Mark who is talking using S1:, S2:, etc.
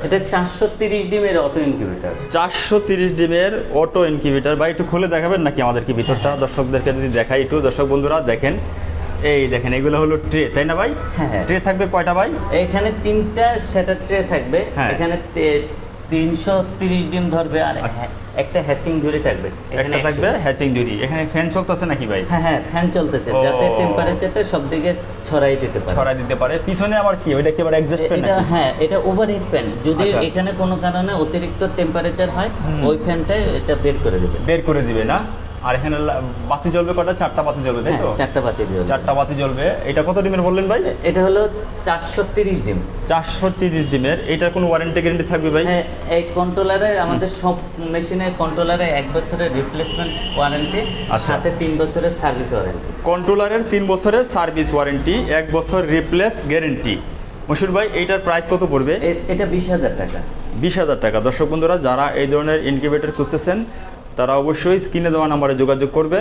S1: এটা 430 ডিমের auto incubator.
S2: 430 ডিমের অটো ইনকিউবেটর। ভাই একটু খুলে দেখাবেন নাকি আমাদেরকে ভিতরটা? দর্শকদেরকে যদি দেখাই একটু, দর্শক বন্ধুরা দেখেন, এই দেখেন এগুলো হলো ট্রে, তাই না ভাই?
S1: হ্যাঁ।
S2: ট্রে থাকবে কয়টা ভাই?
S1: এখানে 3টা সেটার ট্রে থাকবে।
S2: হ্যাঁ।
S1: এখানে 330 ডিম ধরবে আর একটা হ্যাচিং ঝুড়ি থাকবে।
S2: একটা থাকবে হ্যাচিং জুড়ি। এখানে ফ্যান চলতেছে নাকি ভাই?
S1: হ্যাঁ হ্যাঁ, ফ্যান চলতেছে
S2: ও।
S1: যাতে টেম্পারেচারটা সব দিকে ছড়াই দিতে পারে।
S2: ছড়াই দিতে পারে। পিছনে আবার কি ওইটা কি আবার অ্যাডজাস্ট ফ্যান
S1: এটা
S2: নাকি?
S1: হ্যাঁ, এটা ওভারহিট ফ্যান। যদি
S2: আচ্ছা।
S1: এখানে কোনো কারণে অতিরিক্ত টেম্পারেচার হয়, ওই ফ্যানটা এটা বের করে দেবে।
S2: বের করে দিবে না? আর এখানে বাতি জ্বলবে কটা? 4টা বাতি জ্বলবে, তাই
S1: হ্যাঁ,
S2: তো?
S1: 4টা বাতি জ্বলবে।
S2: 4টা বাতি জ্বলবে। এটা কত ডিমের বললেন ভাই?
S1: এটা হলো 430 ডিম।
S2: 430 ডিমের। এটার কোনো ওয়ারেন্টি গ্যারান্টি থাকবে ভাই?
S1: হ্যাঁ, এই কন্ট্রোলারে আমাদের সব মেশিনের কন্ট্রোলারে 1 বছরের রিপ্লেসমেন্ট ওয়ারেন্টি,
S2: আচ্ছা।
S1: সাথে 3 বছরের সার্ভিস ওয়ারেন্টি।
S2: কন্ট্রোলারের 3 বছরের সার্ভিস ওয়ারেন্টি, 1 বছর রিপ্লেস গ্যারেন্টি। মশুর ভাই এইটার প্রাইস কত পড়বে?
S1: এটা 20,000 টাকা।
S2: 20,000 টাকা। দর্শক বন্ধুরা যারা এই ধরনের ইনকিউবেটর খুঁজতেছেন তারা অবশ্যই স্ক্রিনে দেওয়া নাম্বারে যোগাযোগ করবেন।